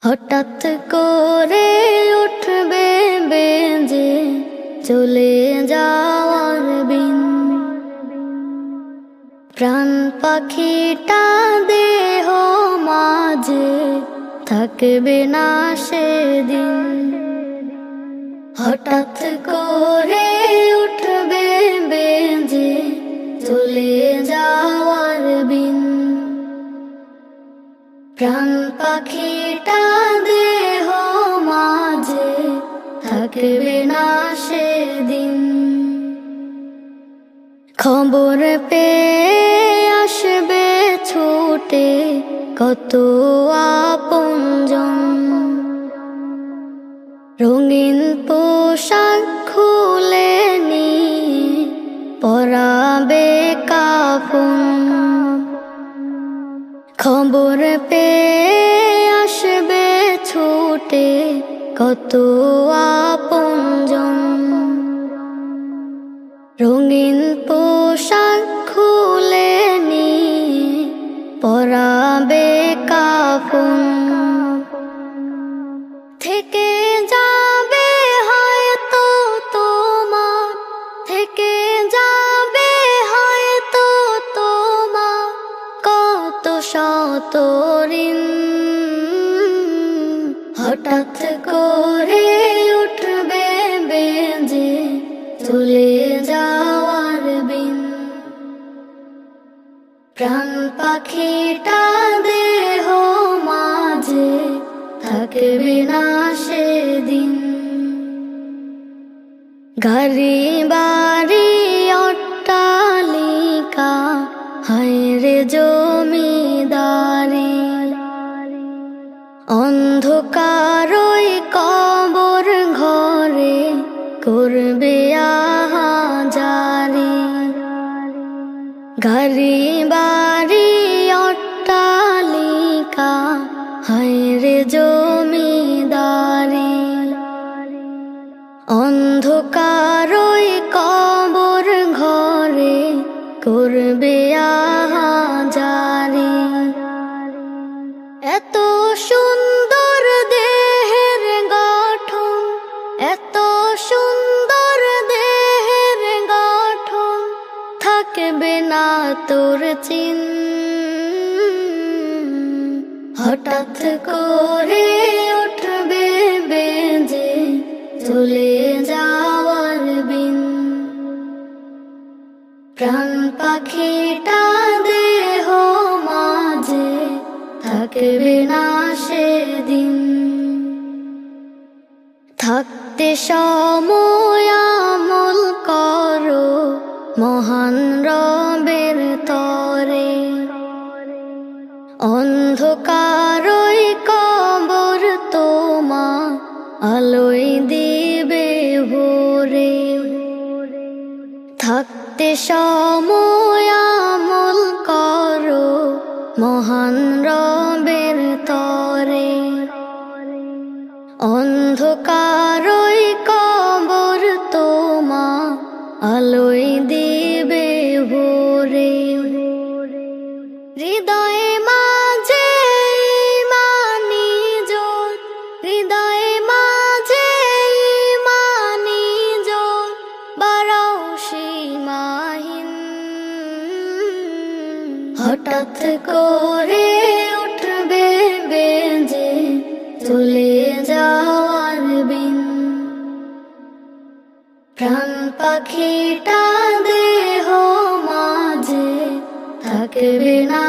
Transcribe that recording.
হঠাৎ করে উঠবে বেজে চলে যাওয়ার বিন, প্রাণ পাখিটা দেহ মাঝে থাকবে না সেদিন। হঠাৎ করে উঠবে বেজে চলে যাওয়ার বিন, প্রাণ পাখিটা দেহ মাঝে থাকবে না সেদিন। খবর পেয়ে আসবে ছুটে কত আপনজন, রঙিন পোশাক খুলে নিয়ে পরাবে কাফন। খবর পেয়ে আসবে ছুটে কত আপনজন, রঙিন পোশাক খুলে নিয়ে পরাবে কাফন। থেকে যাবে হয়তো তোমার, থেকে যাবে হয়তো তোমার কত শত ঋণ। হঠাৎ করে উঠবে বেজে চলে যাওয়ার বিন, প্রাণ পাখিটা দেহ মাঝে থাকবে না সেদিন। গাড়ি বাড়ি অট্টালিকা হায়রে জমিদারি, অন্ধকারই কবর ঘরে করবে আহাজারি। গাড়ি বাড়ি অট্টালিকা হায়রে জমিদারি, অন্ধকারই কবর ঘরে করবে আহাজারি। এত সুন্দর দেহের গঠন, এত সুন্দর দেহের গঠন থাকবে না তোর চিন। হঠাৎ করে উঠবে বেজে চলে যাওয়ার বিন, প্রাণ পাখিটা দেহ মাঝে থাকবে না সেদিন। থাকতে সময় আমল করো মহান রবের তরে, অন্ধকারই কবর তোমা আলোয় দিবে ভোরে। থাকতে সময় আমল করো মহান রবের তরে, অন্ধকারই কবর তোমা আলোয় দিবে ভোরে। হৃদয়ে মাঝে ইমানি জোর, হৃদয়ে মাঝে ইমানি জোর বাড়াও সীমাহীন। হঠাৎ করে উঠবে বেজে চলে যাওয়ার বিন, প্রাণ পাখিটা দেহ মাঝে থাকবে না